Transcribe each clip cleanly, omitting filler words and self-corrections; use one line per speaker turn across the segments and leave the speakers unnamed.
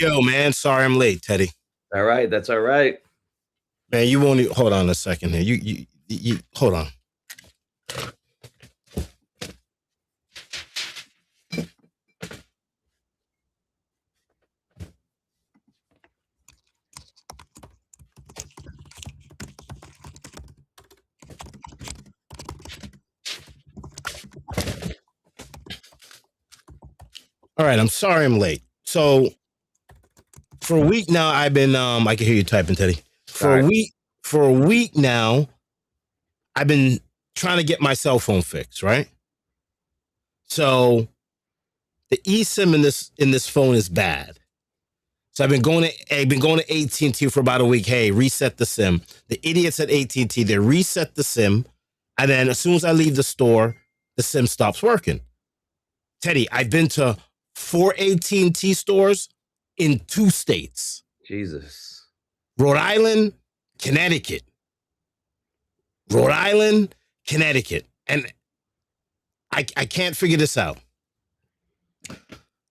Yo, man, sorry I'm late, Teddy.
All right, that's all right.
Man, you won't hold on a second here. You hold on. All right, I'm sorry I'm late. So for a week now, I've been I can hear you typing, Teddy. For a week now, I've been trying to get my cell phone fixed, right? So the eSIM in this phone is bad. So I've been going to AT&T for about a week. Hey, reset the SIM. The idiots at AT&T, they reset the SIM, and then as soon as I leave the store, the SIM stops working. Teddy, I've been to 4 AT&T stores in 2 states.
Jesus.
Rhode Island, Connecticut. And I can't figure this out.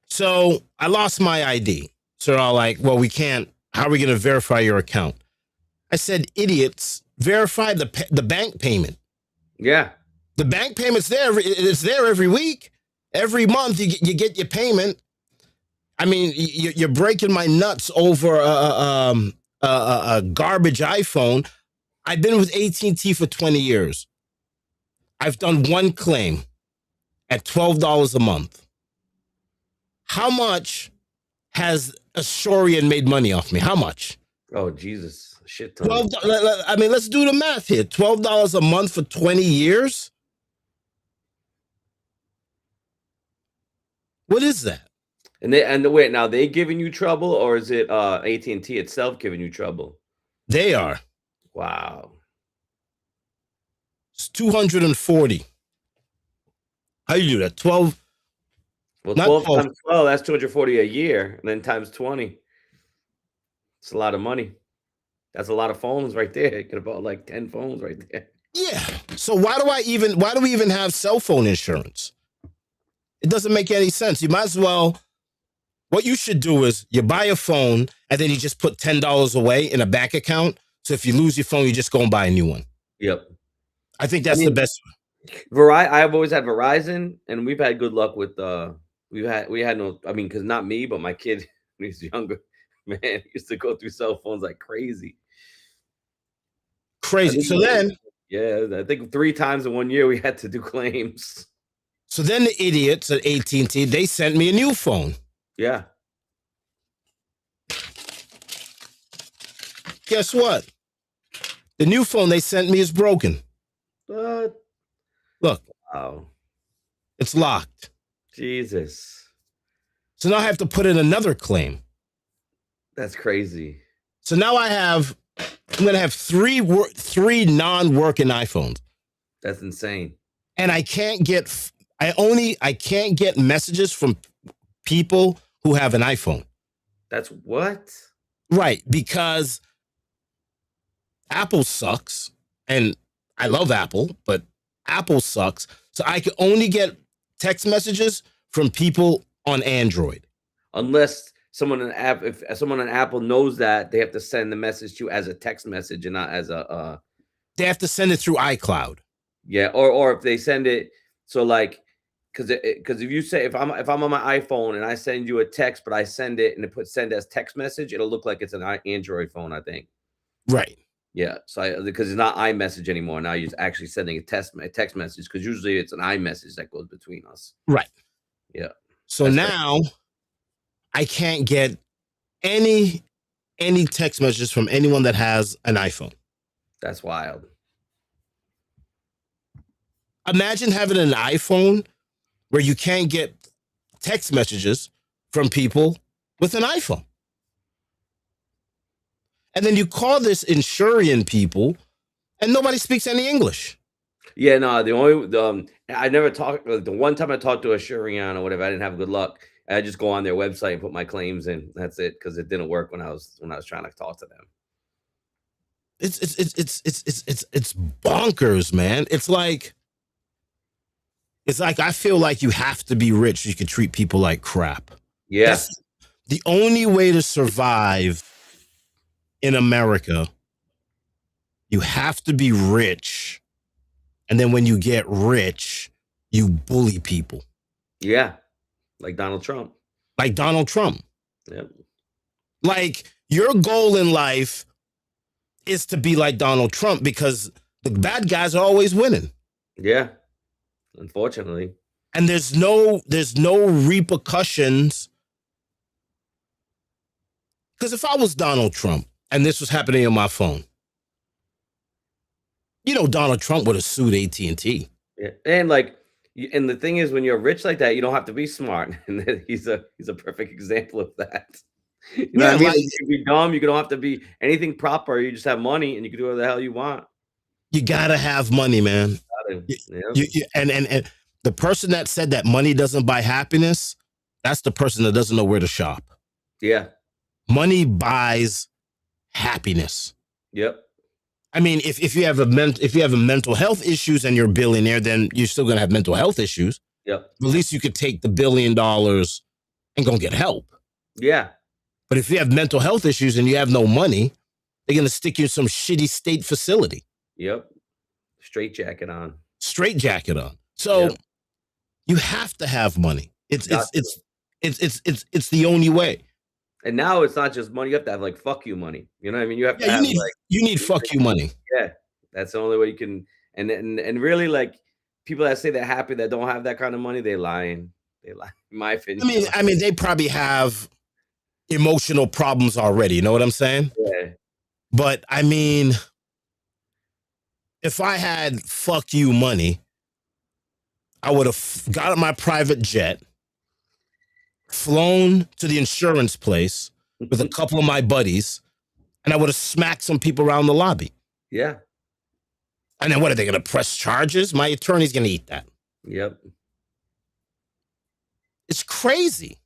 So I lost my ID. So they're all like, well, we can't. How are we going to verify your account? I said, idiots, verify the bank payment.
Yeah.
The bank payment's there. It's there every week. Every month you get your payment. I mean, you're breaking my nuts over a garbage iPhone. I've been with AT&T for 20 years. I've done one claim at $12 a month. How much has Asurian made money off me? How much?
Oh, Jesus. Shit ton.
I mean, let's do the math here. $12 a month for 20 years? What is that?
And wait, now they giving you trouble, or is it AT&T itself giving you trouble?
They are.
Wow.
It's $240. How you do that? 12.
Well, 12 times 12, that's $240 a year, and then times 20. It's a lot of money. That's a lot of phones right there. You could have bought like 10 phones right there.
Yeah. So why do we even have cell phone insurance? It doesn't make any sense. You might as well. What you should do is you buy a phone and then you just put $10 away in a bank account. So if you lose your phone, you just go and buy a new one.
Yep.
I think that's the best
one. I've always had Verizon, and we've had good luck with we had no, I mean, because not me, but my kid when he's younger, man, he used to go through cell phones like crazy.
So then,
yeah, I think 3 times in 1 year we had to do claims.
So then the idiots at AT&T, they sent me a new phone.
Yeah.
Guess what? The new phone they sent me is broken.
What?
Look.
Wow.
It's locked.
Jesus.
So now I have to put in another claim.
That's crazy.
So now I'm going to have three non-working iPhones.
That's insane.
And I can't get messages from people who have an iPhone.
That's what?
Right, because Apple sucks, and I love Apple, but Apple sucks. So I can only get text messages from people on Android.
Unless if someone on Apple knows that, they have to send the message to you as a text message and not as a
they have to send it through iCloud.
Yeah, or if they send it, so like because if you say if I'm on my iPhone and I send you a text, but I send it and it send as text message, it'll look like it's an Android phone, I think.
Right.
Yeah. So because it's not iMessage anymore. Now you're actually sending a text message, because usually it's an iMessage that goes between us.
Right.
Yeah.
So now I can't get any text messages from anyone that has an iPhone.
That's wild.
Imagine having an iPhone where you can't get text messages from people with an iPhone. And then you call this Insurian people and nobody speaks any English.
Yeah, no, I never talked. The one time I talked to a Shurian or whatever, I didn't have good luck. I just go on their website and put my claims in. That's it, because it didn't work when I was trying to talk to them.
It's bonkers, man. It's like I feel like you have to be rich so you can treat people like crap.
Yes.
the only way to survive in America, you have to be rich. And then when you get rich, you bully people.
Yeah. Like Donald Trump.
Like Donald Trump.
Yep.
Like, your goal in life is to be like Donald Trump because the bad guys are always winning.
Yeah. Unfortunately.
And there's no repercussions. Because if I was Donald Trump and this was happening on my phone, you know, Donald Trump would have sued AT&T.
Yeah. And like, and the thing is, when you're rich like that, you don't have to be smart. And he's a perfect example of that. You know what I mean? Like, you can be dumb. You don't have to be anything proper. You just have money and you can do whatever the hell you want.
You gotta have money, man. And the person that said that money doesn't buy happiness, that's the person that doesn't know where to shop.
Yeah.
Money buys happiness.
Yep.
I mean, if you have mental health issues and you're a billionaire, then you're still gonna have mental health issues.
Yep.
At least you could take the $1 billion and go get help.
Yeah.
But if you have mental health issues and you have no money, they're gonna stick you in some shitty state facility.
Yep. Straight jacket on.
So you have to have money. It's the only way.
And now it's not just money. You have to have like fuck you money. You know what I mean? You have to have
you need fuck you money.
Yeah. That's the only way you can. And really, like, people that say they're happy that don't have that kind of money, they lying. They lie. In my opinion.
I mean, they probably have emotional problems already. You know what I'm saying?
Yeah.
But I mean, if I had fuck you money, I would have got my private jet, flown to the insurance place with a couple of my buddies, and I would have smacked some people around the lobby.
Yeah.
And then what are they going to press charges? My attorney's going to eat that.
Yep.
It's crazy.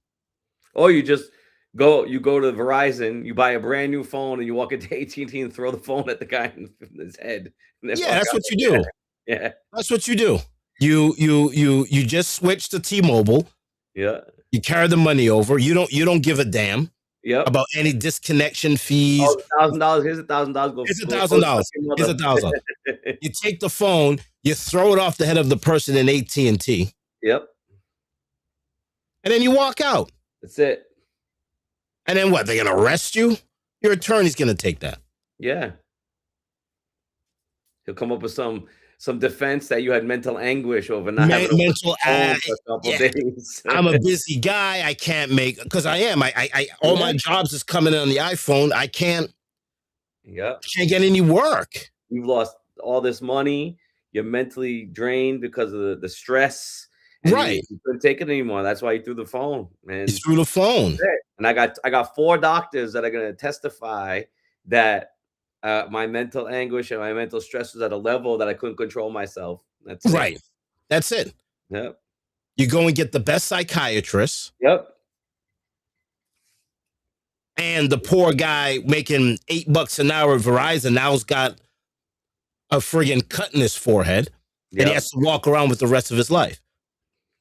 Or you just go to Verizon, you buy a brand new phone, and you walk into AT&T and throw the phone at the guy in his head.
Yeah, that's what you do.
Yeah.
That's what you do. You just switch to T-Mobile.
Yeah.
You carry the money over. You don't give a damn.
Yep.
About any disconnection fees.
$1,000. Here's $1,000.
Here's $1,000. Here's $1,000. You take the phone, you throw it off the head of the person in AT&T.
Yep.
And then you walk out.
That's it.
And then what? They're gonna arrest you? Your attorney's gonna take that.
Yeah. He'll come up with some defense that you had mental anguish over not having mental for a couple days.
I'm a busy guy. I can't make, because I am. I all my jobs is coming in on the iPhone. I can't.
Yep.
Can't get any work.
You've lost all this money. You're mentally drained because of the stress.
Right.
You couldn't take it anymore. That's why you threw the phone, man.
You threw the phone.
And I got 4 doctors that are going to testify that my mental anguish and my mental stress was at a level that I couldn't control myself. That's
right.
It.
That's it.
Yep.
You go and get the best psychiatrist.
Yep.
And the poor guy making $8 an hour at Verizon now's got a friggin' cut in his forehead. Yep. And he has to walk around with the rest of his life.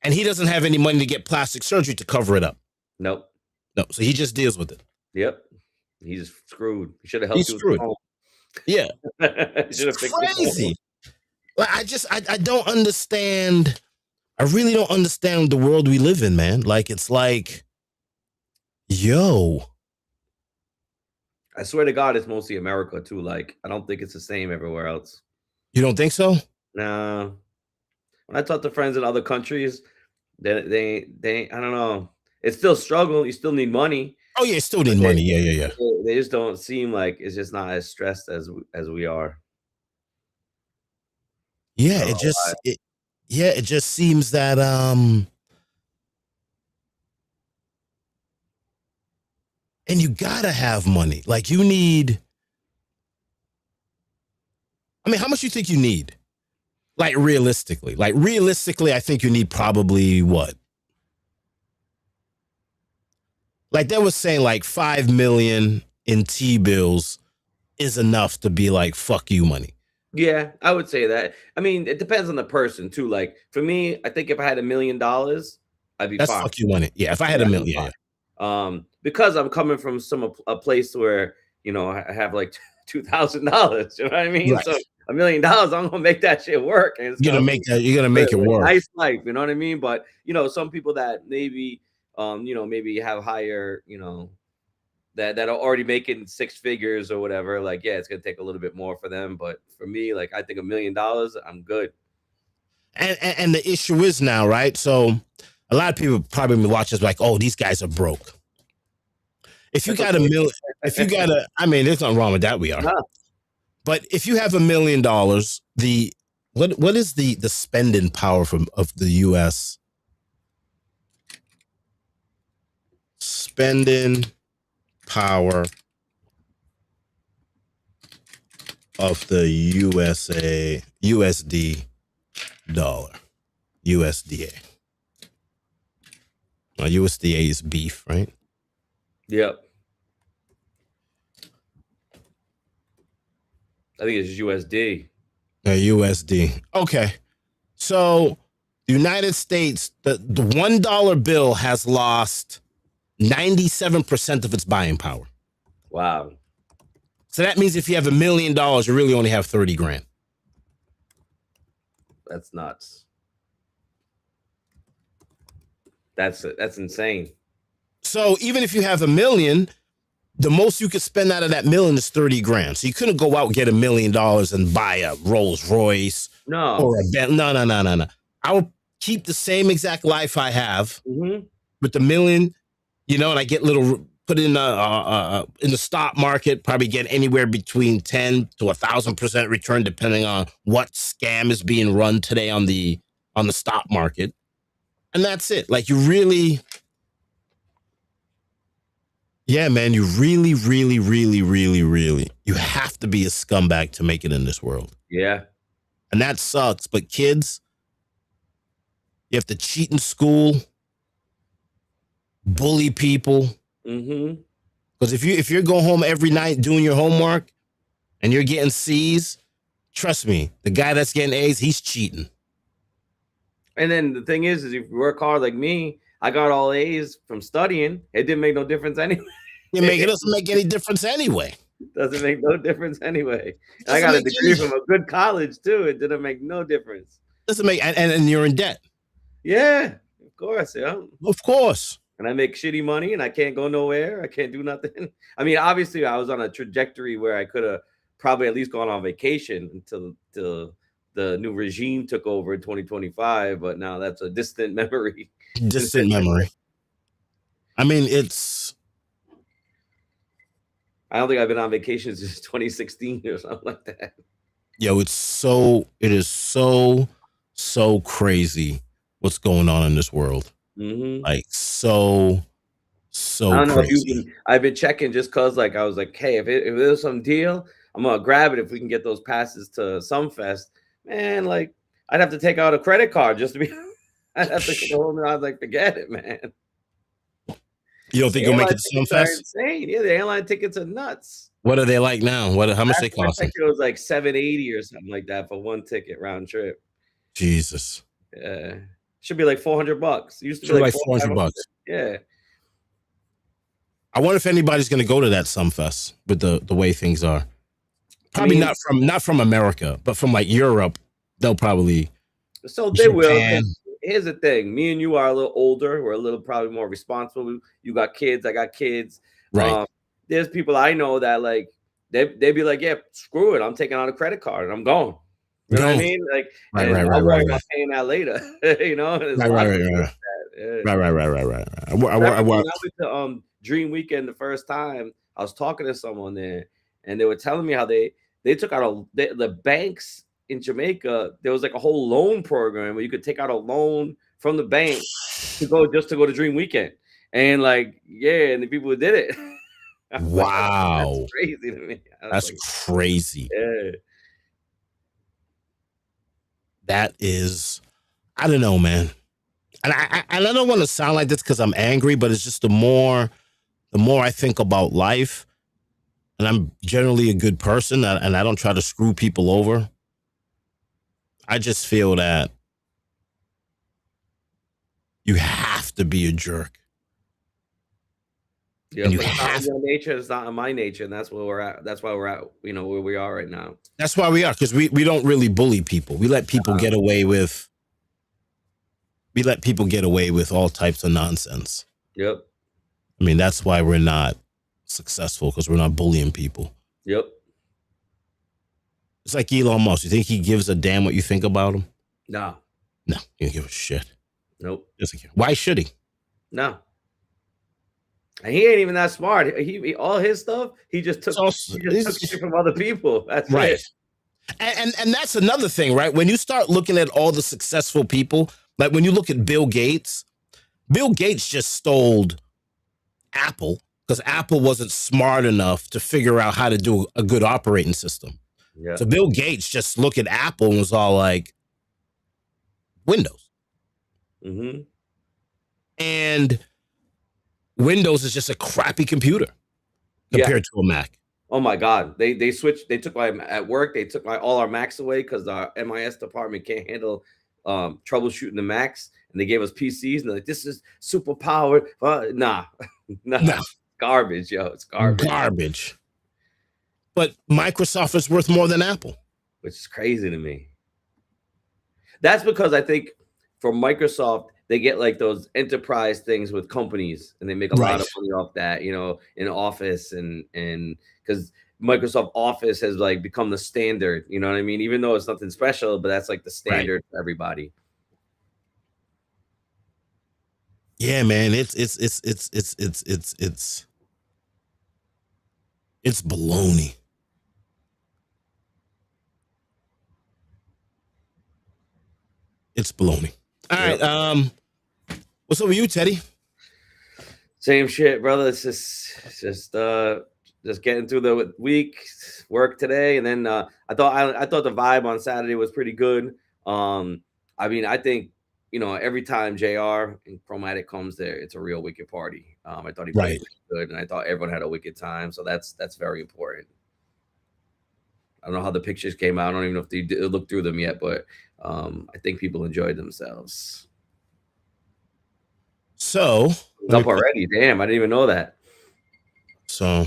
And he doesn't have any money to get plastic surgery to cover it up.
Nope.
No. So he just deals with it.
Yep. He's screwed. He should have helped you.
Screwed. Yeah. It's crazy. Like, I don't understand. I really don't understand the world we live in, man. Like, it's like, yo.
I swear to God, it's mostly America too. Like, I don't think it's the same everywhere else.
You don't think so?
No. When I talk to friends in other countries, they I don't know. It's still struggle. You still need money.
Oh yeah, still need money. Yeah.
They just don't seem like it's just not as stressed as we are.
Yeah, it just seems that and you gotta have money. Like, you need. I mean, how much do you think you need? Like, realistically, I think you need probably what? Like, they were saying like 5 million in T-bills is enough to be like, fuck you money.
Yeah, I would say that. I mean, it depends on the person too. Like, for me, I think if I had $1 million, I'd be
That's
fine.
fuck you money. Yeah, if I had $1 million.
Because I'm coming from a place where, you know, I have like $2,000. You know what I mean?
Right.
So $1 million, I'm gonna make that shit work, and it's
You're
gonna
gonna
be
make that. You're gonna make it
a
work.
nice life. You know what I mean? But you know, some people that maybe, you know, maybe have higher, you know, that are already making six figures or whatever. Like, yeah, it's gonna take a little bit more for them. But for me, like, I think $1 million, I'm good.
And the issue is now, right? So a lot of people probably watch us like, oh, these guys are broke. If you
That's
got
okay.
if you got I mean, there's nothing wrong with that. We are.
No.
But if you have $1 million, what is the spending power of the U.S.? Spending power of the USD dollar, USDA. USDA is beef, right?
Yep. I think it's USD.
USD. Okay. So the United States, the $1 bill has lost 97% of its buying power.
Wow.
So that means if you have $1 million, you really only have 30 grand.
That's nuts. That's insane.
So even if you have $1 million, the most you could spend out of that $1 million is 30 grand. So you couldn't go out and get $1 million and buy a Rolls Royce or a Bentley. No. I will keep the same exact life I have with the $1 million, you know, and I get put in the stock market, probably get anywhere between 10 to 1,000% return, depending on what scam is being run today on the stock market. And that's it. Like, you really, yeah, man, you really, really, really, really, really, you have to be a scumbag to make it in this world.
Yeah.
And that sucks. But kids, you have to cheat in school, bully people. Because if you're going home every night doing your homework and you're getting C's, trust me, the guy that's getting A's, he's cheating.
And then the thing is if you work hard like me, I got all A's from studying. It didn't make no difference anyway.
It doesn't make any difference anyway.
Doesn't make no difference anyway. I got a degree from a good college too. It didn't make no difference.
Doesn't make, and you're in debt.
Yeah, of course. Yeah.
Of course.
And I make shitty money and I can't go nowhere. I can't do nothing. I mean, obviously I was on a trajectory where I could have probably at least gone on vacation until the new regime took over in 2025. But now that's a distant memory.
Distant memory. I mean,
I don't think I've been on vacation since 2016 or something like that.
Yo, it is so crazy what's going on in this world. Like, so I don't know
crazy. I've been checking just cause like I was like, hey, if there's some deal, I'm gonna grab it if we can get those passes to Sumfest. Man, like I'd have to take out a credit card just to be I'd have to go home and I was like, forget it, man.
You don't think you'll make it to Sumfest?
Insane. Yeah, the airline tickets are nuts.
What are they like now? How much they cost?
It was like $780 or something like that for one ticket round trip.
Jesus.
Yeah. Should be like $400. Used to
be like $400.
Yeah.
I wonder if anybody's going to go to that Sumfest with the way things are. Probably not from America, but from like Europe. They'll probably.
So they will. Here's the thing: me and you are a little older. We're a little probably more responsible. You got kids. I got kids.
Right.
There's people I know that like they'd be like, yeah, screw it. I'm taking out a credit card and I'm going. You know what I mean? Like,
right.
I'm paying that later. You know,
right.
I went to Dream Weekend the first time. I was talking to someone there, and they were telling me how they took out the banks in Jamaica. There was like a whole loan program where you could take out a loan from the bank to go to Dream Weekend, and like and the people who did it.
Wow,
that's crazy to me.
That's crazy.
Yeah.
That is, I don't know, man. And I don't want to sound like this because I'm angry, but it's just the more I think about life, and I'm generally a good person, and I don't try to screw people over. I just feel that you have to be a jerk
Yeah,
And you
but it's not in
have,
your nature. It's not in my nature, and that's where we're at. That's why we're at. You know where we are right now.
that's why we are, because we don't really bully people. We let people get away with. We let people get away with all types of nonsense.
Yep.
I mean, that's why we're not successful, because we're not bullying people.
Yep.
It's like Elon Musk. You think he gives a damn what you think about him?
No.
No, he don't give a shit.
Nope.
Doesn't care. Why should he?
No. And he ain't even that smart. He all his stuff, he just took shit from other people. That's
right.
It.
And that's another thing, right? When you start looking at all the successful people, like when you look at Bill Gates just stole Apple because Apple wasn't smart enough to figure out how to do a good operating system. Yeah. So Bill Gates just looked at Apple and was all like, Windows.
Mm-hmm.
And Windows is just a crappy computer compared to a Mac.
Oh my God. They switched. They took at work. They took all our Macs away because our MIS department can't handle troubleshooting the Macs. And they gave us PCs. And they're like, this is super powered. Nah. Garbage, yo. It's
garbage. But Microsoft is worth more than Apple.
Which is crazy to me. That's because I think for Microsoft, they get like those enterprise things with companies and they make a lot of money off that, you know, in Office and because Microsoft Office has like become the standard, you know what I mean? Even though it's nothing special, but that's like the standard for everybody.
Yeah, man, it's baloney. It's baloney. All right. What's up with you, Teddy?
Same shit, brother. It's just getting through the week, work today, and then I thought the vibe on Saturday was pretty good. I mean, I think, you know, every time JR and Chromatic comes there, it's a real wicked party. I thought he played good, and I thought everyone had a wicked time. So that's very important. I don't know how the pictures came out. I don't even know if they looked through them yet, but I think people enjoyed themselves.
So
it's up already. Damn, I didn't even know that.
So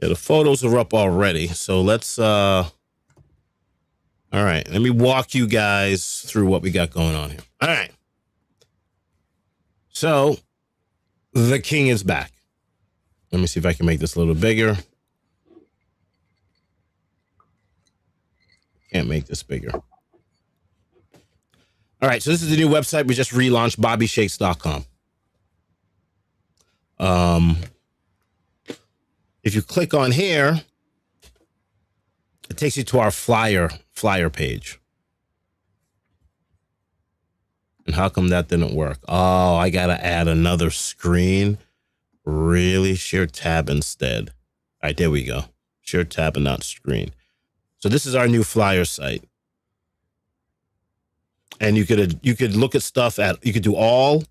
yeah, the photos are up already. So let's all right, let me walk you guys through what we got going on here. All right. So the king is back. Let me see if I can make this a little bigger. Can't make this bigger. All right, so this is the new website we just relaunched, bobbyshakes.com. If you click on here, it takes you to our flyer page. And how come that didn't work? Oh, I got to add another screen. Really? Share tab instead. All right, there we go. Share tab and not screen. So this is our new flyer site. And you could look at stuff you could do all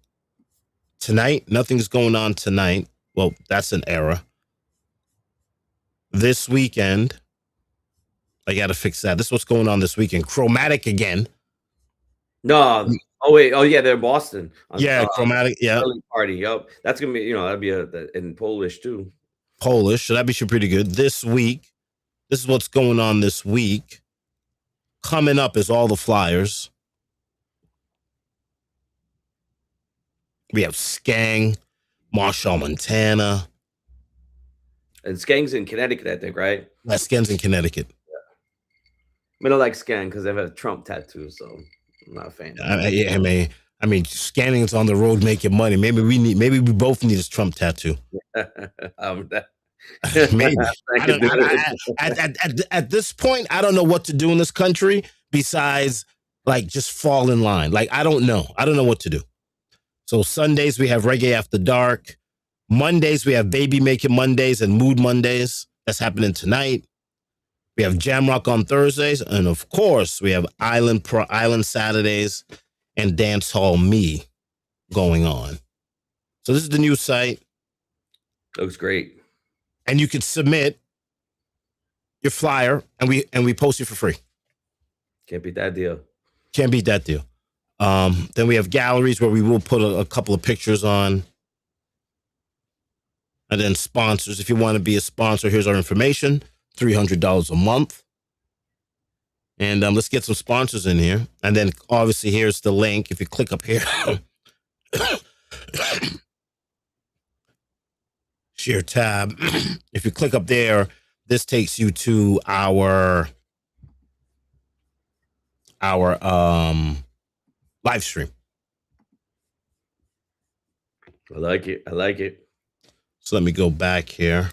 tonight. Nothing's going on tonight. Well, that's an error. This weekend, I got to fix that. This is what's going on this weekend. Chromatic again.
No. Oh wait. Oh yeah, they're in Boston.
Yeah, Chromatic. Yeah.
Party. Yep. That's gonna be. You know, that'd be in Polish too.
Polish. So that'd be pretty good. This week, this is what's going on this week. Coming up is all the flyers. We have Skang, Marshall, Montana.
And Skang's in Connecticut, I think, right?
Yeah, Skang's in Connecticut.
Yeah. I mean, I like Skang because they have a Trump tattoo, so I'm not a fan.
I mean, Skang's on the road making money. Maybe we both need his Trump tattoo. Maybe. At this point, I don't know what to do in this country besides like just fall in line. Like I don't know what to do. So Sundays we have Reggae After Dark. Mondays we have Baby Making Mondays and Mood Mondays. That's happening tonight. We have Jamrock on Thursdays, and of course we have Island Saturdays and Dance Hall Me going on. So this is the new site.
Looks great.
And you can submit your flyer, and we post it for free.
Can't beat that deal.
Can't beat that deal. Then we have galleries where we will put a couple of pictures on. And then sponsors. If you want to be a sponsor, here's our information. $300 a month. And let's get some sponsors in here. And then obviously here's the link. If you click up here, share tab. If you click up there, this takes you to our live stream.
I like it. I like it.
So let me go back here.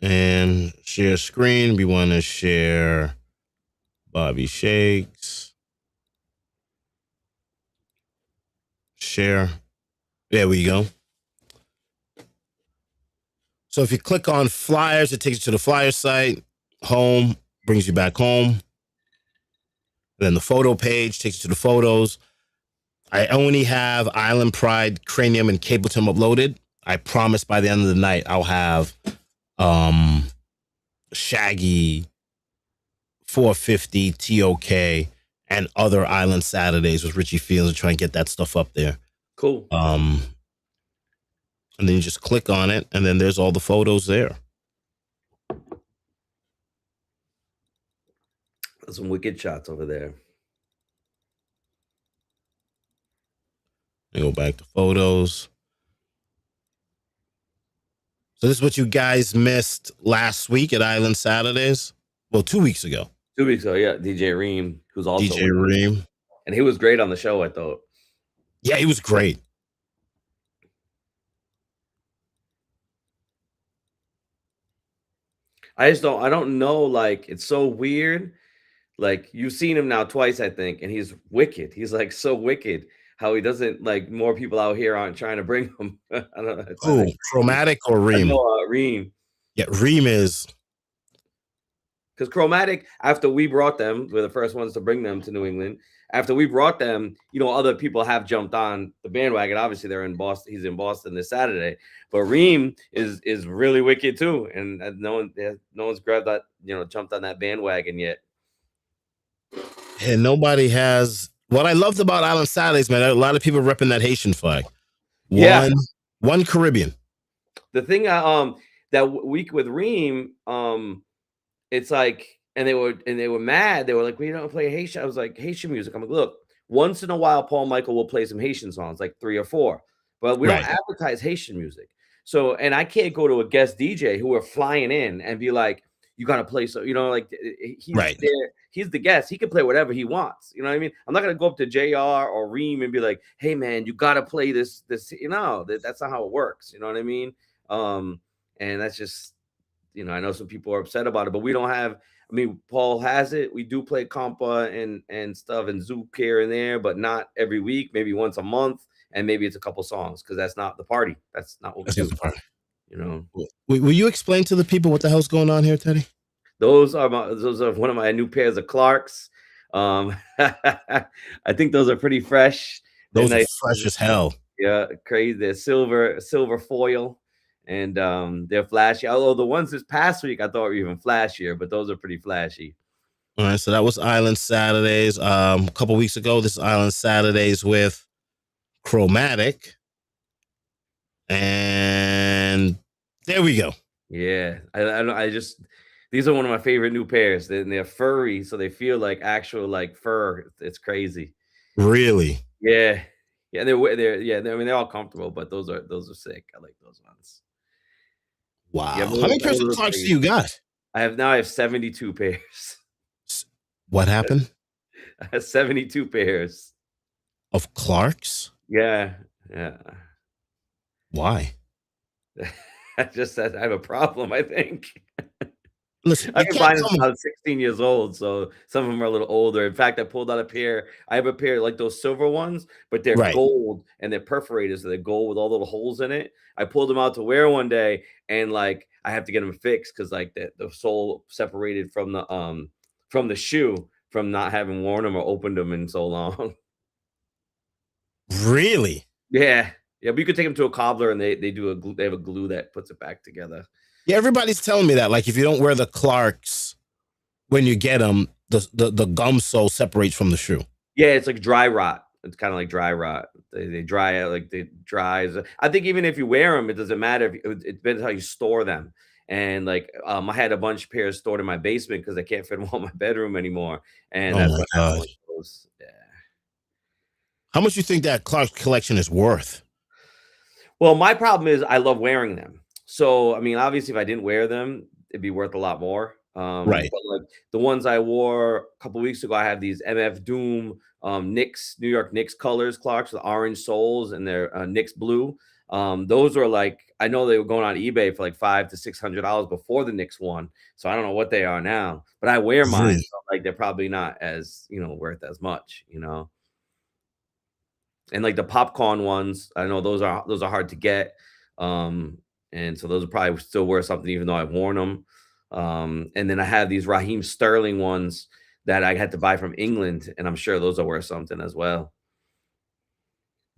And share screen. We want to share Bobby Shakes. Share. There we go. So if you click on flyers, it takes you to the flyer site. Home brings you back home. Then the photo page takes you to the photos. I only have Island Pride, Cranium, and Capleton uploaded. I promise by the end of the night, I'll have Shaggy, 450, TOK, and other Island Saturdays with Richie Fields to try and get that stuff up there.
Cool.
And then you just click on it, and then there's all the photos there.
Some wicked shots over there.
Go back to photos. So this is what you guys missed last week at Island Saturdays. Well, 2 weeks ago.
2 weeks ago, yeah. DJ Reem, who's also
DJ Reem.
And he was great on the show, I thought.
Yeah, he was great.
I don't know, like, it's so weird. Like, you've seen him now twice, I think, and he's wicked. He's like so wicked how he doesn't, like, more people out here aren't trying to bring him. I don't know.
Who? Chromatic or Reem?
Reem.
Yeah, Reem is.
Because Chromatic, after we brought them, we're the first ones to bring them to New England. After we brought them, you know, other people have jumped on the bandwagon. Obviously, they're in Boston. He's in Boston this Saturday. But Reem is really wicked too, and no one's grabbed that, you know, jumped on that bandwagon yet.
And nobody has. What I loved about Island Saturdays, man, a lot of people repping that Haitian flag. One Caribbean.
The thing that week with Reem, it's like, and they were mad. They were like, we don't play Haitian. I was like, Haitian music. I'm like, look, once in a while, Paul Michael will play some Haitian songs, like 3 or 4, but we don't advertise Haitian music. So, and I can't go to a guest DJ who are flying in and be like, you got to play. So, you know, like he's there. He's the guest. He can play whatever he wants. You know what I mean? I'm not going to go up to JR or Reem and be like, hey man, you got to play this, you know, that's not how it works. You know what I mean? And that's just, you know, I know some people are upset about it, but we don't have, I mean, Paul has it. We do play compa and stuff and Zouk here and there, but not every week, maybe once a month. And maybe it's a couple songs because that's not the party. That's not what we do. The party. You know.
Will you explain to the people what the hell's going on here, Teddy?
Those are one of my new pairs of Clarks. I think those are pretty fresh.
Those are fresh as hell.
Yeah, crazy. They're silver foil. And they're flashy. Although the ones this past week I thought were even flashier, but those are pretty flashy.
All right, so that was Island Saturdays. A couple weeks ago, this is Island Saturdays with Chromatic. And there we go.
Yeah, I just, these are one of my favorite new pairs. They're furry, so they feel like actual like fur. It's crazy.
Really?
Yeah. Yeah, they're all comfortable, but those are sick. I like those ones.
Wow. Yeah, how many pairs of Clarks do you got?
I have 72 pairs.
What happened?
I have 72 pairs.
Of Clarks?
Yeah.
Why?
I have a problem, I think.
Listen,
I've been buying them since I was 16 years old, so some of them are a little older. In fact, I pulled out a pair. I have a pair like those silver ones, but they're gold and they're perforated, so they're gold with all little holes in it. I pulled them out to wear one day, and like I have to get them fixed because like the sole separated from the shoe from not having worn them or opened them in so long.
Really?
Yeah. Yeah, but you could take them to a cobbler and they have a glue that puts it back together.
Yeah, everybody's telling me that. Like, if you don't wear the Clarks when you get them, the gum sole separates from the shoe.
Yeah, it's like dry rot. It's kind of like dry rot. They dry out, like they dries. I think even if you wear them, it doesn't matter. It depends how you store them. And like, I had a bunch of pairs stored in my basement because I can't fit them all in my bedroom anymore. And
Oh
that's
my
what happened with
gosh.
those. Yeah.
How much do you think that Clark's collection is worth?
Well, my problem is I love wearing them. So, I mean, obviously, if I didn't wear them, it'd be worth a lot more.
Right.
But like the ones I wore a couple weeks ago, I have these MF Doom Knicks, New York Knicks colors, Clarks with orange soles, and they're Knicks blue. Those are like I know they were going on eBay for like $500 to $600 before the Knicks one. So I don't know what they are now, but I wear mine.
Really?
So like they're probably not as worth as much, And like the popcorn ones, I know those are hard to get. And so those are probably still worth something, even though I've worn them. And then I have these Raheem Sterling ones that I had to buy from England, and I'm sure those are worth something as well.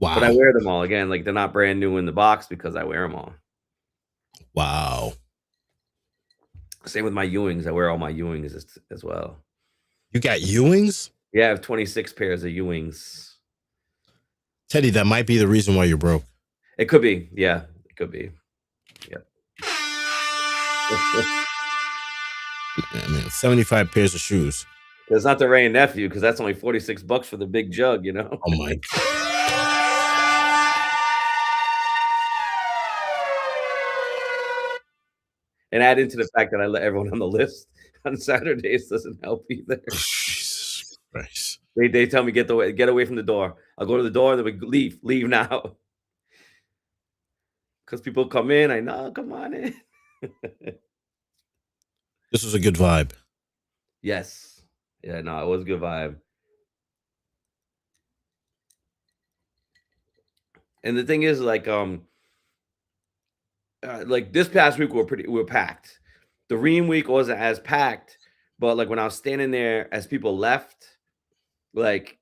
But I
Wow.
wear them all again, like they're not brand new in the box because I wear them all.
Wow.
Same with my Ewings. I wear all my Ewings as well.
You got Ewings?
Yeah, I have 26 pairs of Ewings.
Teddy, that might be the reason why you're broke.
It could be. Yeah, it could be. Yeah.
I mean, 75 pairs of shoes.
It's not the Ray and Nephew because that's only $46 for the big jug,
Oh my God.
And add into the fact that I let everyone on the list on Saturdays doesn't help either.
Jesus Christ.
They tell me get away from the door. I'll go to the door and they leave now. Because people come in, I know, come on in.
This was a good vibe.
Yes. Yeah, no, it was a good vibe. And the thing is, like this past week we were packed. The Ream week wasn't as packed, but like when I was standing there as people left, like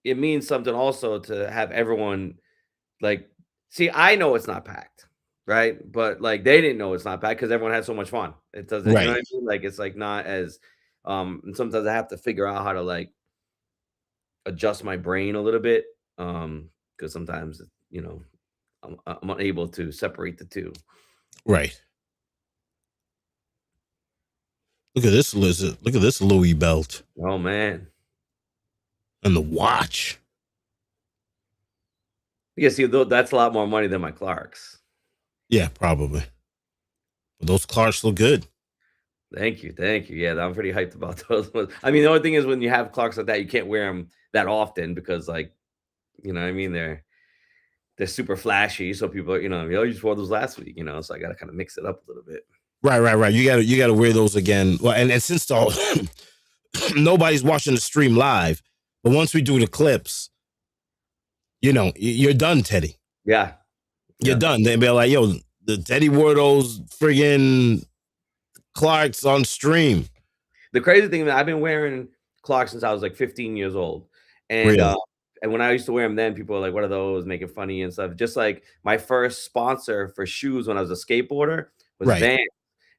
it means something also to have everyone like see, I know it's not packed, right? But like they didn't know it's not packed because everyone had so much fun. It doesn't, you know what
Right.
I mean? Like it's like not as and sometimes I have to figure out how to like adjust my brain a little bit. Because sometimes I'm unable to separate the two.
Right. Look at this lizard. Look at this Louis belt.
Oh man.
And the watch.
Yeah, see, that's a lot more money than my Clarks.
Yeah, probably. But those Clarks look good.
Thank you. Yeah, I'm pretty hyped about those ones. I mean, the only thing is when you have Clarks like that, you can't wear them that often because, like, you know what I mean? They're super flashy. So people, you just wore those last week, so I got to kind of mix it up a little bit.
Right. You gotta wear those again. Well, and since nobody's watching the stream live, but once we do the clips, you're done, Teddy.
Yeah.
You're done. They'll be like, yo, the Teddy wore those friggin' Clarks on stream.
The crazy thing is I've been wearing Clarks since I was like 15 years old. And
Really?
and when I used to wear them then, people were like, what are those? Making funny and stuff. Just like my first sponsor for shoes when I was a skateboarder was
Right.
Vans.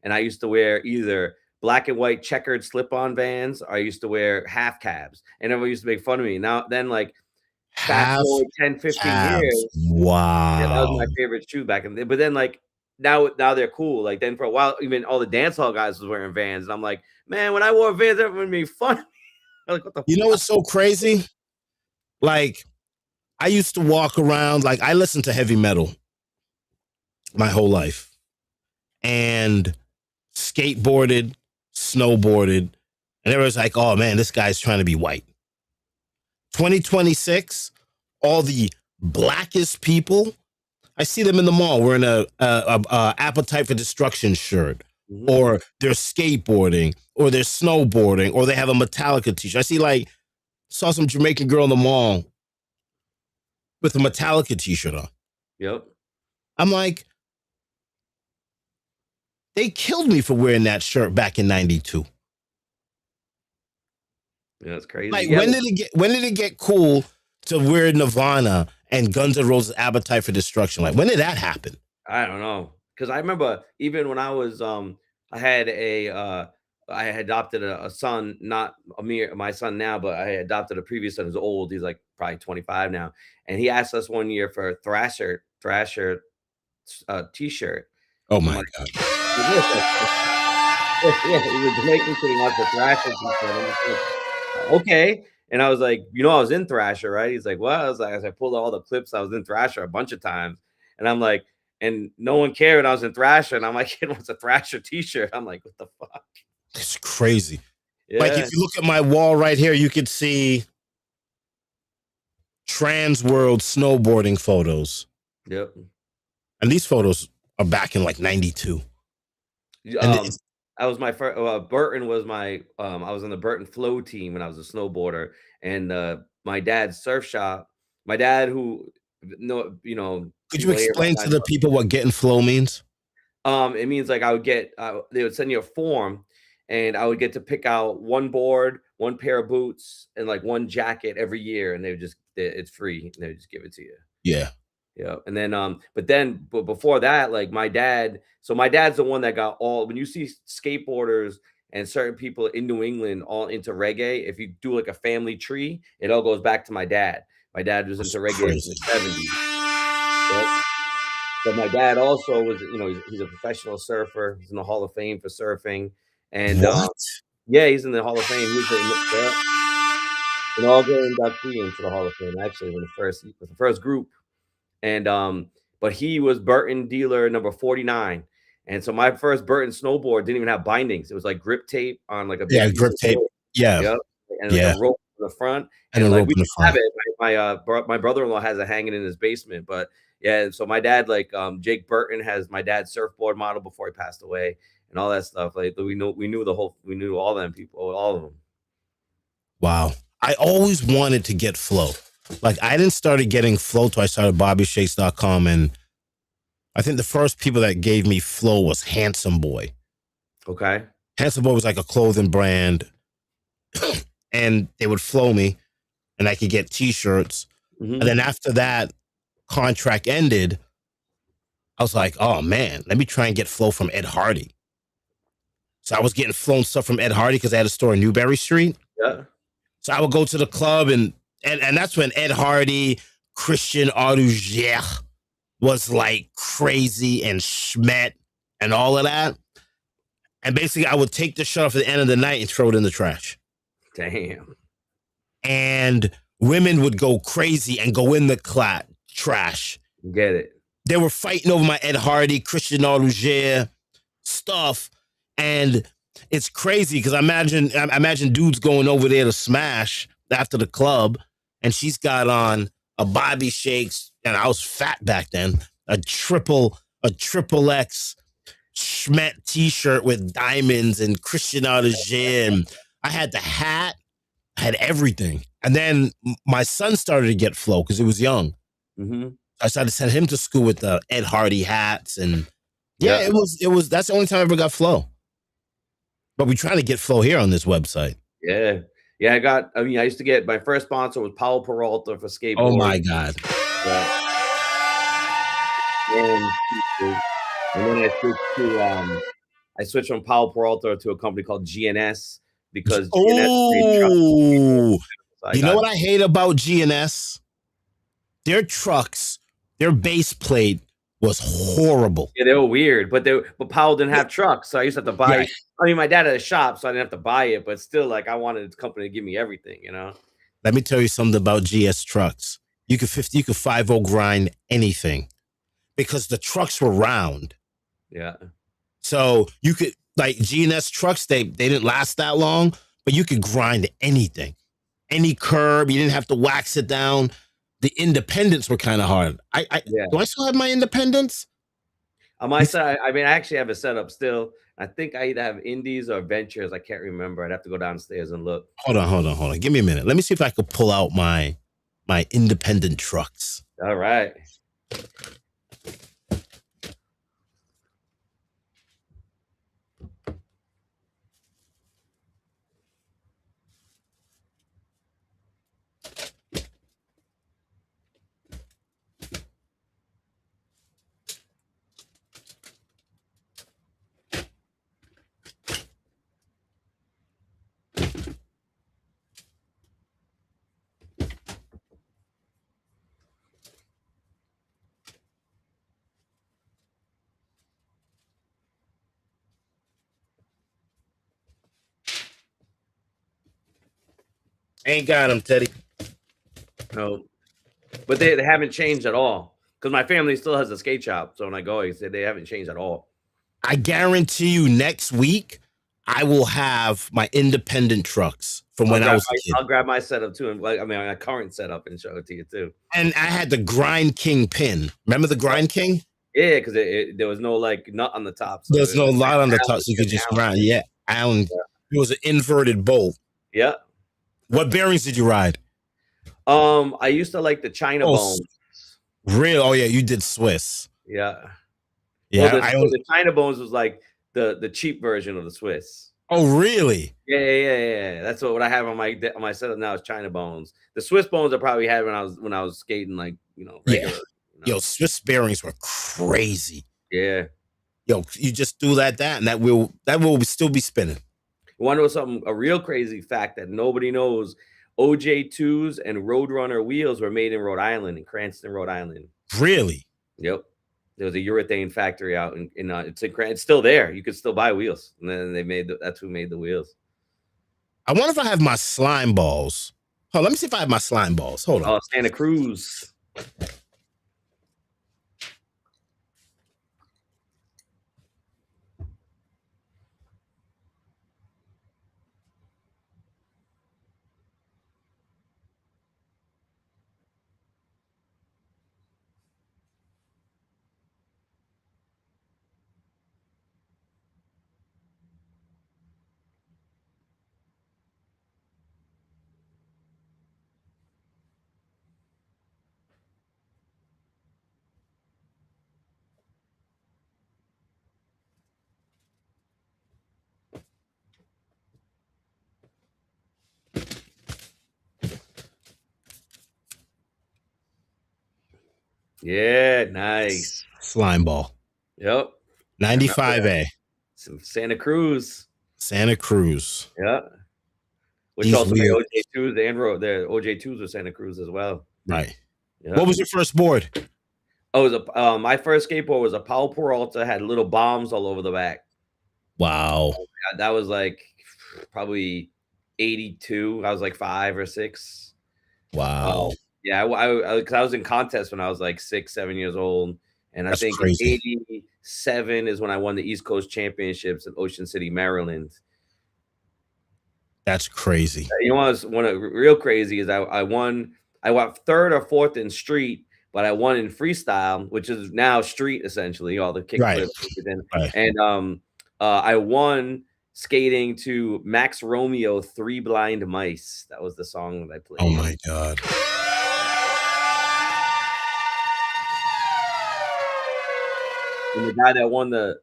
And I used to wear either black and white checkered slip-on Vans, or I used to wear half cabs. And everyone used to make fun of me. Then like fast forward 10, 15 years.
Wow.
Yeah, that was my favorite shoe back in the day. But then like now they're cool. Like then for a while, even all the dance hall guys was wearing Vans. And I'm like, man, when I wore Vans, everyone made fun of me. Like, what the
You know what's so crazy? Like, I used to walk around, like I listened to heavy metal my whole life. And skateboarded, snowboarded, and everyone's like, oh man, this guy's trying to be white. 2026, all the blackest people, I see them in the mall wearing a Appetite for Destruction shirt, or they're skateboarding, or they're snowboarding, or they have a Metallica t-shirt. I saw some Jamaican girl in the mall with a Metallica t-shirt on.
Yep.
I'm like, they killed me for wearing that shirt back in 92.
Yeah, it's crazy.
Like, when did it get cool to wear Nirvana and Guns N' Roses Appetite for Destruction? Like, when did that happen?
I don't know. Because I remember even when I was I had a I had adopted a son, not my son now, but I adopted a previous son who's old. He's like probably 25 now, and he asked us one year for a Thrasher T-shirt.
Oh
I'm
my
like,
God.
yeah, he's a Jamaican kid. He wants a Thrasher T-shirt. I'm just like, okay. And I was like, I was in Thrasher, right? He's like, well, I was like, as I pulled all the clips, I was in Thrasher a bunch of times, and I'm like, and no one cared I was in Thrasher, and I'm like, kid wants a Thrasher T-shirt. I'm like, what the fuck?
It's crazy. Like
Yeah.
if you look at my wall right here, you could see Trans World snowboarding photos.
Yep.
And these photos are back in like 92. And
I was my first. Burton was my. I was on the Burton Flow team when I was a snowboarder, and my dad's surf shop. My dad, who no,
could you
people here
explain
might
to
not
the people what getting flow means?
It means like I would get. They would send you a form, and I would get to pick out one board, one pair of boots, and like one jacket every year, and it's free, and they would just give it to you.
Yeah.
Yeah, and then, but before that, like my dad's the one that got all when you see skateboarders and certain people in New England all into reggae, if you do like a family tree, it all goes back to my dad. My dad was
That's
into reggae in
crazy.
the 70s. Yep. But my dad also was, he's a professional surfer. He's in the Hall of Fame for surfing. And
What?
yeah, he's in the Hall of Fame. Inaugural inductee into the Hall of Fame, actually, when the first group. And but he was Burton dealer number 49. And so my first Burton snowboard didn't even have bindings. It was like grip tape on like a
Yeah,
big piece
grip
of
tape.
wood.
Yeah.
Yep. And like a
Yeah.
rope in the front.
And
And
a
like
rope
we
in the
have
front.
it. My brother-in-law has it hanging in his basement. But yeah, so my dad, like Jake Burton has my dad's surfboard model before he passed away and all that stuff. Like we knew all them people, all of them.
Wow. I always wanted to get flow. Like I didn't start getting flow till I started BobbyShakes.com, and I think the first people that gave me flow was Handsome Boy.
Okay.
Handsome Boy was like a clothing brand, and they would flow me, and I could get T-shirts.
Mm-hmm.
And then after that contract ended, I was like, oh man, let me try and get flow from Ed Hardy. So I was getting flown stuff from Ed Hardy because I had a store in Newberry Street.
Yeah.
So I would go to the club, and that's when Ed Hardy, Christian Audugier was like crazy, and Schmet and all of that. And basically I would take the shirt off at the end of the night and throw it in the trash.
Damn.
And women would go crazy and go in the trash.
Get it.
They were fighting over my Ed Hardy, Christian Audugier stuff. And it's crazy because I imagine dudes going over there to smash after the club, and she's got on a Bobby Shakes, and I was fat back then, a triple X Schmet T-shirt with diamonds and Christian Audugier, and I had the hat, I had everything. And then my son started to get flow because he was young.
Mm-hmm.
I started to send him to school with the Ed Hardy hats, and yeah, it was. That's the only time I ever got flow. But we're trying to get flow here on this website.
Yeah. Yeah, I used to get my first sponsor was Powell Peralta for skateboarding.
Oh my God.
Yeah. And then I switched from Powell Peralta to a company called GNS because
you know what I hate about GNS? Their trucks, their base plate was horrible.
Yeah, they were weird, but Powell didn't have trucks, so I used to have to buy.
Right.
I mean, my dad had a shop, so I didn't have to buy it, but still, like, I wanted the company to give me everything,
Let me tell you something about GS trucks. You could 5.0 grind anything because the trucks were round.
Yeah.
So you could, like, GNS trucks, they didn't last that long, but you could grind anything. Any curb, you didn't have to wax it down. The independents were kind of hard. Do I still have my independents?
On my side, I actually have a setup still. I think I either have Indies or Ventures. I can't remember. I'd have to go downstairs and look.
Hold on. Give me a minute. Let me see if I could pull out my independent trucks.
All right.
Ain't got them, Teddy.
No, but they haven't changed at all. Because my family still has a skate shop. So when I go, I say they haven't changed at all.
I guarantee you next week, I will have my independent trucks from when I was a kid.
I'll grab my setup too. And my current setup and show it to you too.
And I had the Grind King pin. Remember the Grind King?
Yeah, because there was no nut on the top.
So there's no lot on the top, so you could just grind. Yeah, Allen. Yeah. It was an inverted bolt.
Yeah.
What bearings did you ride?
I used to like the China bones.
Real? Oh yeah, you did Swiss.
Yeah.
Yeah.
Well, the China bones was like the cheap version of the Swiss.
Oh really?
Yeah. That's what I have on my setup now is China bones. The Swiss bones I probably had when I was skating regular.
Yeah. Yo, Swiss bearings were crazy.
Yeah.
Yo, you just do that and that will still be spinning.
You want to know a real crazy fact that nobody knows? OJ2s and Roadrunner wheels were made in Rhode Island, in Cranston, Rhode Island.
Really?
Yep. There was a urethane factory out in it's still there. You could still buy wheels. And then that's who made the wheels.
I wonder if I have my slime balls. Let me see if I have my slime balls. Hold on.
Oh, Santa Cruz. Yeah, nice.
Slime ball.
Yep.
95A.
Santa Cruz.
Santa Cruz.
Yeah. Which also made OJ2s and the OJ2s were Santa Cruz as well.
Right. Yep. What was your first board?
Oh, it was my first skateboard was a Powell Peralta, had little bombs all over the back.
Wow.
That was like probably 82. I was like 5 or 6.
Wow.
Yeah, because I was in contests when I was like 6, 7 years old. And I think crazy. 87 is when I won the East Coast Championships in Ocean City, Maryland.
That's crazy.
You know what's real crazy is I won 3rd or 4th in street, but I won in freestyle, which is now street essentially, all the kickflips. Right. And I won skating to Max Romeo, 3 Blind Mice. That was the song that I played.
Oh my God.
And the guy that won the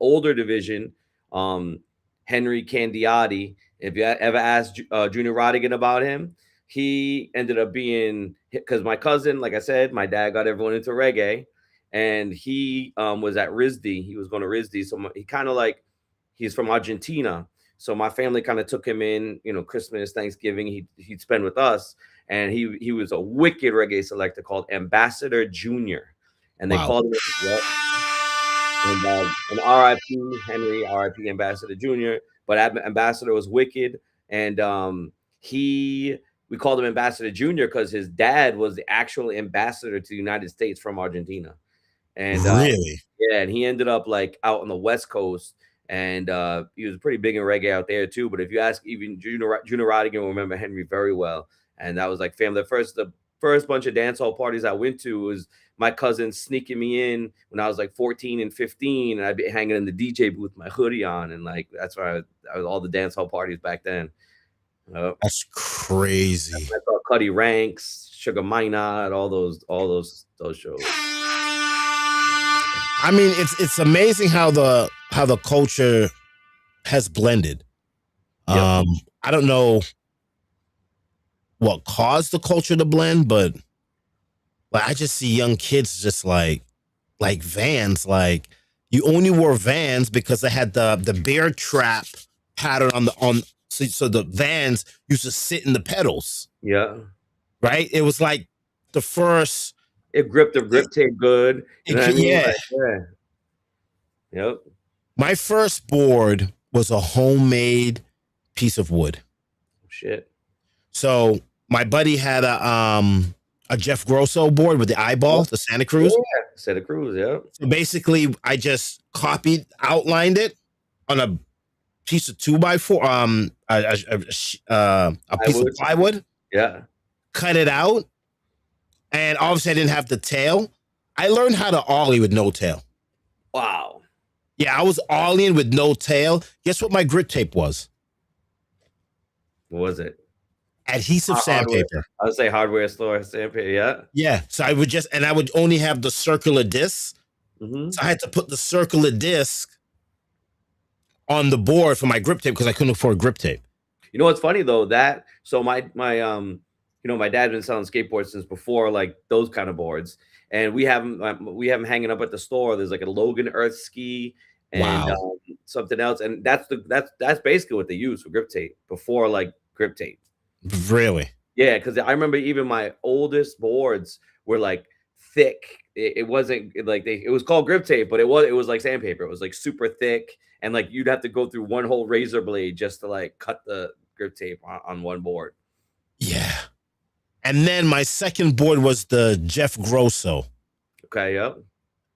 older division, Henry Candiotti, if you ever asked Junior Rodigan about him, he ended up being, because my cousin, like I said, my dad got everyone into reggae, and he was at RISD. He was going to RISD. So he kind of he's from Argentina. So my family kind of took him in, Christmas, Thanksgiving, he'd spend with us. And he was a wicked reggae selector called Ambassador Junior. And they called him, and RIP Henry, RIP Ambassador Junior. But Ambassador was wicked. And we called him Ambassador Junior because his dad was the actual ambassador to the United States from Argentina. And
really?
Yeah, and he ended up out on the West Coast. And he was pretty big in reggae out there too. But if you ask even Junior Rodigan will remember Henry very well. And that was family. The first bunch of dance hall parties I went to was my cousin sneaking me in when I was 14 and 15, and I'd be hanging in the DJ booth with my hoodie on, and that's where I was all the dance hall parties back then.
That's crazy.
I saw Cuddy Ranks, Sugar Minot, all those shows.
I mean, it's amazing how the culture has blended. Yep. I don't know what caused the culture to blend, but I just see young kids just like Vans. You only wore Vans because they had the bear trap pattern so the Vans used to sit in the pedals.
Yeah.
Right? It was the first.
It gripped the grip tape good.
Yeah.
Yep.
My first board was a homemade piece of wood.
Shit.
So my buddy had a Jeff Grosso board with the eyeball, the Santa Cruz.
Yeah, Santa Cruz, yeah.
So basically, I just outlined it on a piece of 2x4, a piece of plywood.
Yeah.
Cut it out, and obviously I didn't have the tail. I learned how to ollie with no tail.
Wow.
Yeah, I was ollieing with no tail. Guess what my grit tape was?
What was it?
Adhesive sandpaper.
I would say hardware store sandpaper. Yeah.
Yeah. So I would only have the circular disc.
Mm-hmm.
So I had to put the circular disc on the board for my grip tape because I couldn't afford grip tape.
You know what's funny though? My dad's been selling skateboards since before like those kind of boards, and we have them hanging up at the store. There's like a Logan Earth ski and something else, and that's basically what they use for grip tape before like grip tape.
Really?
Yeah, because I remember even my oldest boards were like thick. It wasn't like it was called grip tape, but it was like sandpaper. It was like super thick, and like you'd have to go through one whole razor blade just to like cut the grip tape on one board.
Yeah. And then my second board was the Jeff Grosso.
Okay, yep.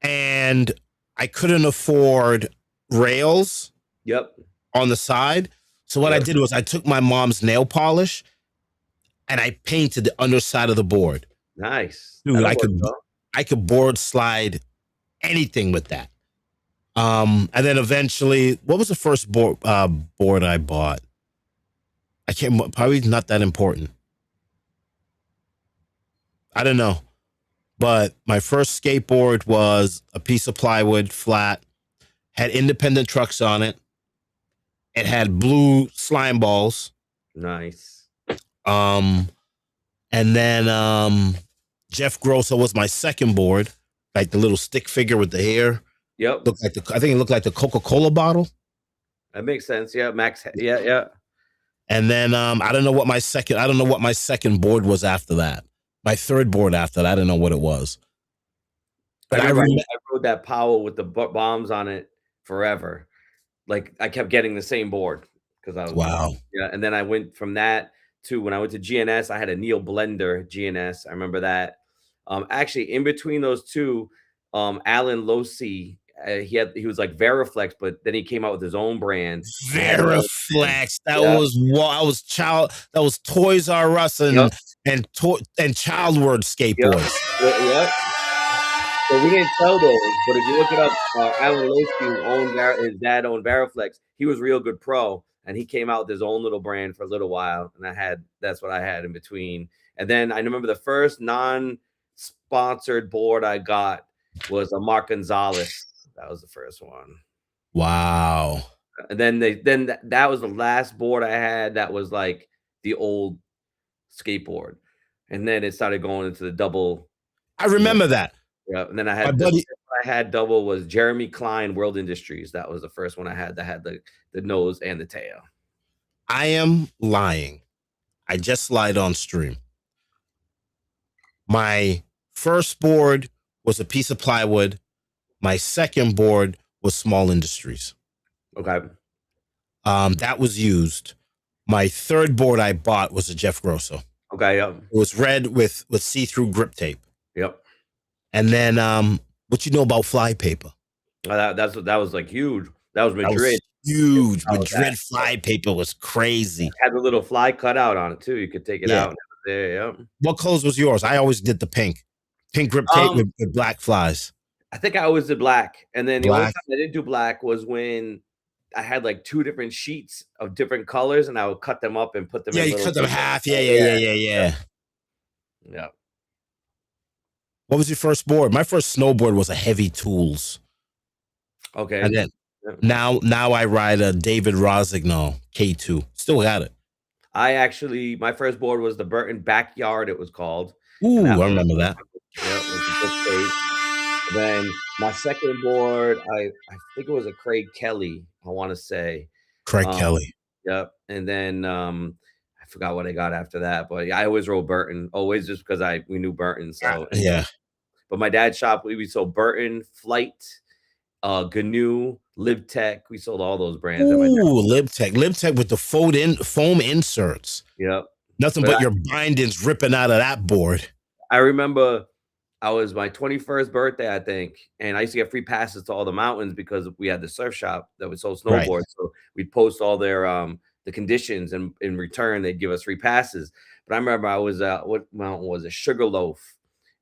And I couldn't afford rails.
Yep.
On the side. So what I did was I took my mom's nail polish and I painted the underside of the board.
Nice.
Dude, I could board slide anything with that. And then eventually, what was the first board I bought? I can't, probably not that important. I don't know. But my first skateboard was a piece of plywood, flat, had independent trucks on it. It had blue slime balls.
Nice.
And then Jeff Grosso was my second board, like the little stick figure with the hair.
Yep.
I think it looked like the Coca-Cola bottle.
That makes sense. Yeah, Max. Yeah.
And then I don't know what my second board was after that. My third board after that, I don't know what it was.
But I rode that Powell with the bombs on it forever. Like I kept getting the same board because I was yeah. And then I went from that to when I went to GNS, I had a Neil Blender GNS. I remember that. Actually, in between those two, Alan Losi, he was like Veriflex, but then he came out with his own brand.
Veriflex. That was Toys R Us and Childword skateboards.
Yep. So we didn't sell those, but if you look it up, Alan Losi his dad owned Veriflex. He was real good pro, and he came out with his own little brand for a little while, and that's what I had in between. And then I remember the first non-sponsored board I got was a Mark Gonzalez. That was the first one.
Wow.
And then that was the last board I had that was like the old skateboard. And then it started going into the double.
I remember that.
Yeah. And then I had double was Jeremy Klein World Industries. That was the first one I had that had the nose and the tail.
I am lying. I just lied on stream. My first board was a piece of plywood. My second board was Small Industries.
Okay.
That was used. My third board I bought was a Jeff Grosso.
Okay, yep.
It was red with see-through grip tape.
Yep.
And then what you know about fly paper?
That was like huge. That was Madrid.
That was huge. Madrid fly paper was crazy.
It had the little fly cut out on it too. You could take it out. There, yeah.
What colors was yours? I always did the pink grip tape with black flies.
I think I always did black. And then the only time I didn't do black was when I had like two different sheets of different colors, and I would cut them up and put them in
you cut them half. Yeah. What was your first board? My first snowboard was a Heavy Tools.
Okay.
And then now I ride a David Rosignol K2. Still got it.
My first board was the Burton Backyard, it was called.
Ooh, I remember that.
Yeah, then my second board, I think it was a Craig Kelly, I want to say.
Craig Kelly.
Yep. And then I forgot what I got after that, but I always rode Burton, always just because we knew Burton. So
yeah.
But my dad's shop, we sold Burton, Flight, GNU, LibTech. We sold all those brands.
Ooh, LibTech with the foam inserts.
Yep.
Nothing but your bindings ripping out of that board.
I remember I was my 21st birthday, I think, and I used to get free passes to all the mountains because we had the surf shop that would sell snowboards.
Right.
So we'd post all their the conditions, and in return they'd give us free passes. But I remember I was what mountain was it? Sugarloaf.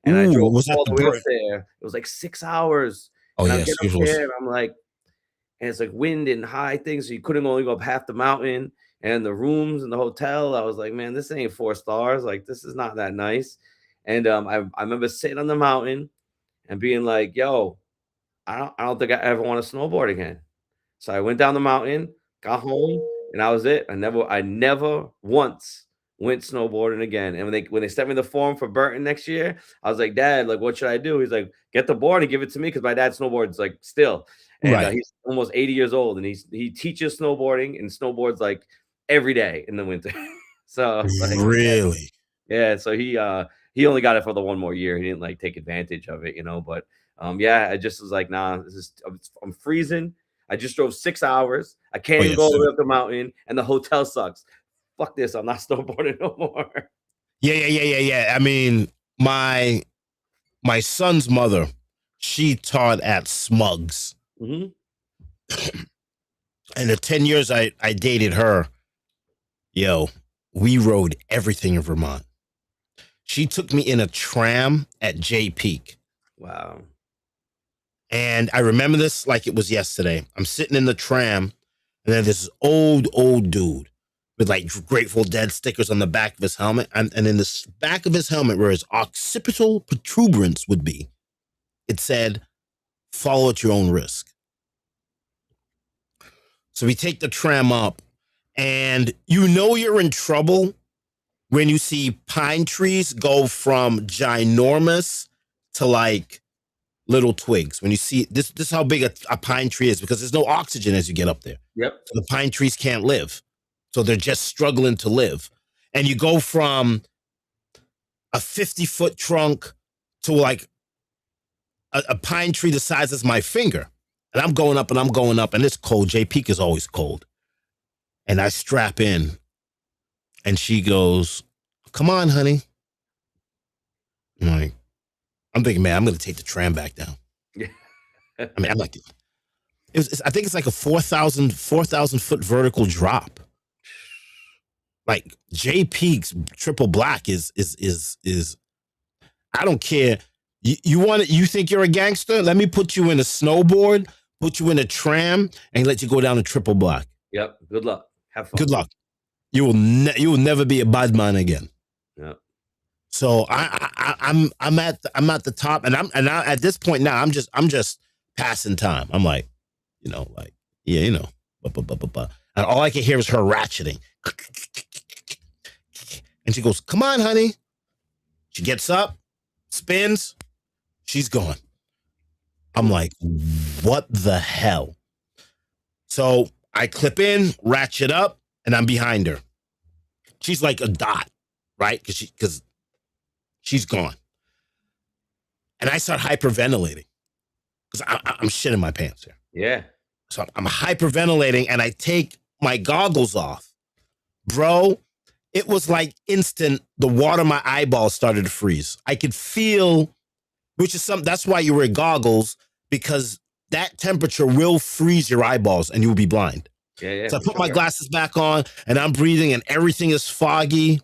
And I drove
was that
all
the
the way up
bird?
there. It was like 6 hours.
Oh
And I'm
yes,
getting up there and I'm like, and it's like wind and high things, so you couldn't only go up half the mountain. And the rooms in the hotel, I was like, man, this ain't 4 stars. Like, this is not that nice. And I remember sitting on the mountain and being like, yo, I don't think I ever want to snowboard again. So I went down the mountain, got home, and that was it. I never once went snowboarding again. And when they sent me the form for Burton next year, I was like, Dad, like, what should I do? He's like, get the board and give it to me because my dad snowboards like still, and
right.
he's almost 80 years old, and he teaches snowboarding and snowboards like every day in the winter. So like,
Really?
yeah. So he only got it for the one more year. He didn't like take advantage of it, But yeah, I just was like, nah, I'm freezing. I just drove 6 hours. I can't even go all the way up the mountain, and the hotel sucks. Fuck this. I'm not snowboarding no more.
Yeah. I mean, my son's mother, she taught at Smugs.
Mm-hmm.
And the 10 years I dated her, we rode everything in Vermont. She took me in a tram at J Peak.
Wow.
And I remember this like it was yesterday. I'm sitting in the tram, and then this old dude with like Grateful Dead stickers on the back of his helmet. And in the back of his helmet, where his occipital protuberance would be, it said, follow at your own risk. So we take the tram up, and you're in trouble when you see pine trees go from ginormous to like little twigs. When you see this is how big a pine tree is, because there's no oxygen as you get up there.
Yep.
So the pine trees can't live. So they're just struggling to live. And you go from a 50-foot trunk to like a pine tree the size of my finger. And I'm going up, and it's cold. J Peak is always cold. And I strap in, and she goes, come on, honey. I'm thinking, man, I'm going to take the tram back down. I mean, I'm like, I think it's like a 4,000 foot vertical drop. Like J Peak's Triple Black is I don't care. You think you're a gangster? Let me put you in a snowboard, put you in a tram, and let you go down to Triple Black.
Yep. Good luck. Have fun.
Good luck. You will never be a bad man again.
Yep.
So I'm at the top, and I'm at this point now I'm just passing time. I'm like, and all I can hear is her ratcheting. And she goes, come on, honey. She gets up, spins, she's gone. I'm like, what the hell? So I clip in, ratchet up, and I'm behind her. She's like a dot, right? Because she's gone. And I start hyperventilating because I'm shitting my pants here.
Yeah.
So I'm hyperventilating, and I take my goggles off. Bro, it was like instant. The water in my eyeballs started to freeze. I could feel, that's why you wear goggles, because that temperature will freeze your eyeballs and you'll be blind.
Yeah.
So I put my glasses back on, and I'm breathing, and everything is foggy.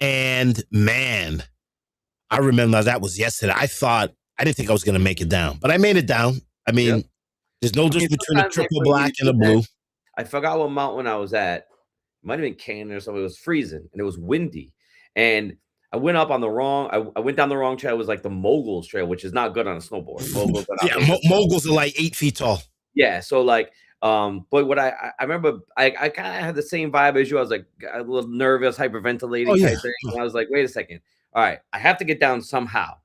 And man, I remember that was yesterday. I didn't think I was going to make it down, but I made it down. I mean, there's no difference between a Triple Black and a blue.
I forgot what mountain I was at. It might have been Canada or something. It was freezing and it was windy. And I went up on the wrong, I went down the wrong trail. It was like the Moguls Trail, which is not good on a snowboard.
Moguls are like 8 feet tall.
Yeah. So like, but what I remember, I kind of had the same vibe as you. I was like a little nervous, hyperventilating type thing. And I was like, wait a second. All right, I have to get down somehow.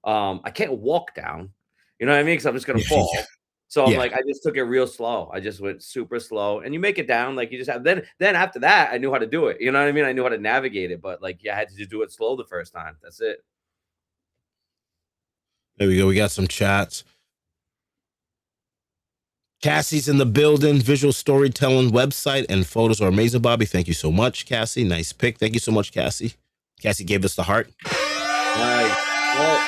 I can't walk down. You know what I mean? Because I'm just gonna fall. Yeah. So I'm like, I just took it real slow. I just went super slow, and you make it down. Like you just have. Then after that, I knew how to do it. You know what I mean? I knew how to navigate it, but like, I had to just do it slow the first time. That's it.
There we go. We got some chats. Cassie's in the building. Visual storytelling website and photos are amazing, Bobby. Thank you so much, Cassie. Nice pick. Thank you so much, Cassie. Cassie gave us the heart.
Nice. Well,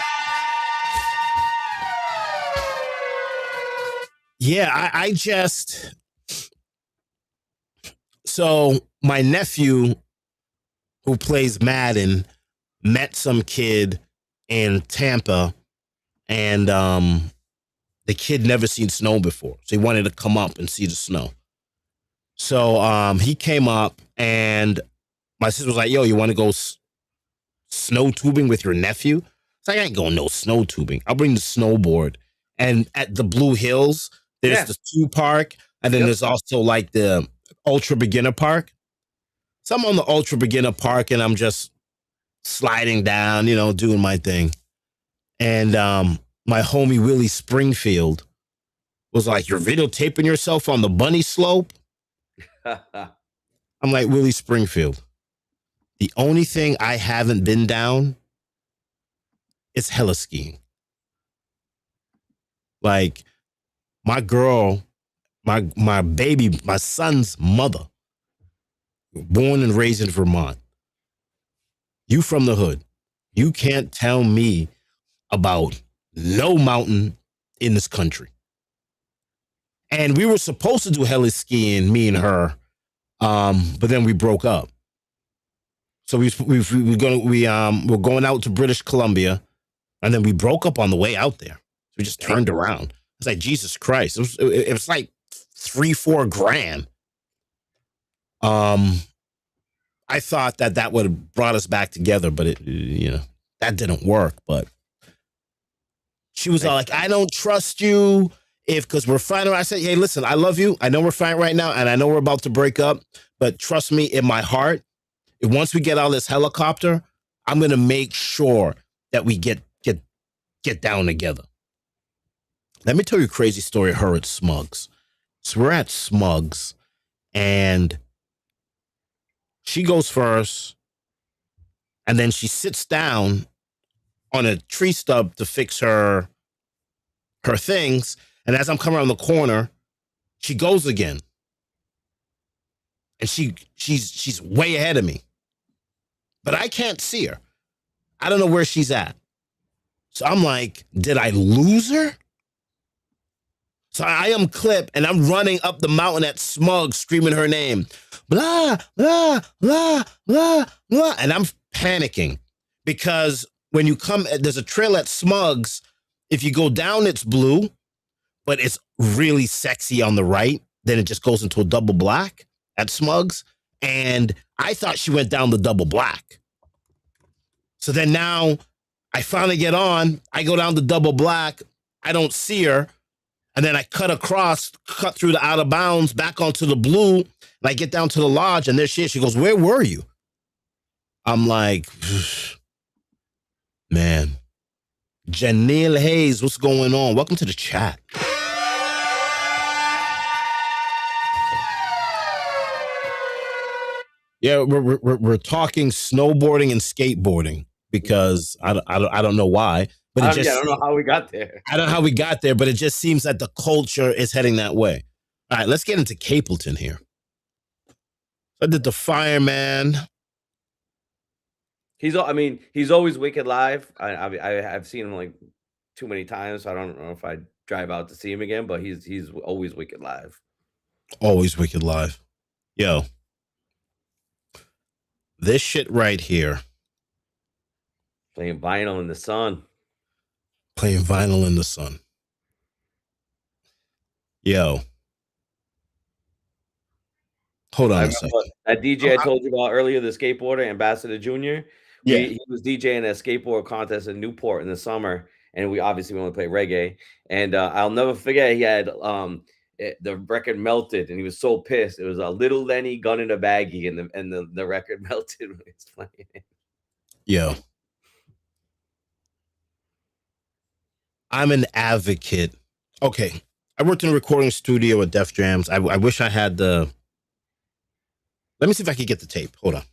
yeah, I just so my nephew who plays Madden met some kid in Tampa, and the kid never seen snow before, so he wanted to come up and see the snow. So he came up, and my sister was like, "Yo, you want to go snow tubing with your nephew?" It's like, I ain't going no snow tubing. I'll bring the snowboard. And at the Blue Hills, there's the 2 park, and then there's also like the ultra beginner park. So I'm on the ultra beginner park, and I'm just sliding down, doing my thing. And my homie Willie Springfield was like, "You're videotaping yourself on the bunny slope?" I'm like, "Willie Springfield, the only thing I haven't been down is hella skiing. Like, my girl, my baby, my son's mother, born and raised in Vermont. You from the hood. You can't tell me about no mountain in this country." And we were supposed to do heli skiing, me and her, but then we broke up. So we're going out to British Columbia, and then we broke up on the way out there. So we just turned around. It's like, Jesus Christ. It was like $3-4 grand. I thought that would have brought us back together, but that didn't work. But she was all like, "I don't trust you because we're fighting." I said, "Hey, listen, I love you. I know we're fighting right now, and I know we're about to break up, but trust me, in my heart, once we get out of this helicopter, I'm going to make sure that we get down together." Let me tell you a crazy story of her at Smugs. So we're at Smugs, and she goes first, and then she sits down on a tree stub to fix her things. And as I'm coming around the corner, she goes again, and she's way ahead of me, but I can't see her. I don't know where she's at. So I'm like, did I lose her? So I am Clip, and I'm running up the mountain at Smug, screaming her name. Blah, blah, blah, blah, blah. And I'm panicking because when you come, there's a trail at Smugs. If you go down, it's blue, but it's really sexy on the right. Then it just goes into a double black at Smugs. And I thought she went down the double black. So then now I finally get on. I go down the double black. I don't see her. And then I cut through the out of bounds, back onto the blue. And I get down to the lodge, and there she is. She goes, "Where were you?" I'm like, man. Janelle Hayes, what's going on? Welcome to the chat. Yeah, we're talking snowboarding and skateboarding because I don't know why. But
I don't know how we got there.
I don't know how we got there, but it just seems that the culture is heading that way. All right, let's get into Capleton here. I did the fireman.
He's always wicked live. I've seen him like too many times, so I don't know if I'd drive out to see him again, but he's always wicked live.
Always wicked live. Yo. This shit right here.
Playing vinyl in the sun.
Playing vinyl in the sun. Yo. Hold on a second.
That DJ I told you about earlier, the skateboarder, Ambassador Jr.
Yeah.
He was DJing a skateboard contest in Newport in the summer, and we obviously only play reggae. And I'll never forget, he had the record melted, and he was so pissed. It was a Little Lenny Gun in a Baggie, and the record melted when he was playing it.
Yo. I'm an advocate. Okay. I worked in a recording studio at Def Jams. I wish I had the... Let me see if I can get the tape. Hold on.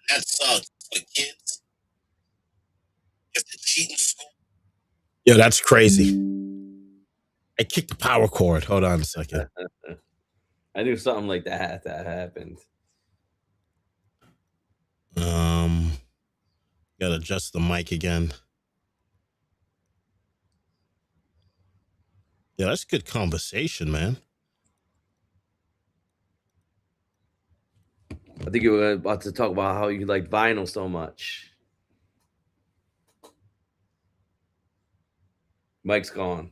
That sucks. With kids, you have to cheat in school. Yo, that's crazy. I kicked the power cord. Hold on a second.
I knew something like that happened.
Gotta adjust the mic again. Yeah, that's good conversation, man.
I think you were about to talk about how you like vinyl so much. Mike's gone.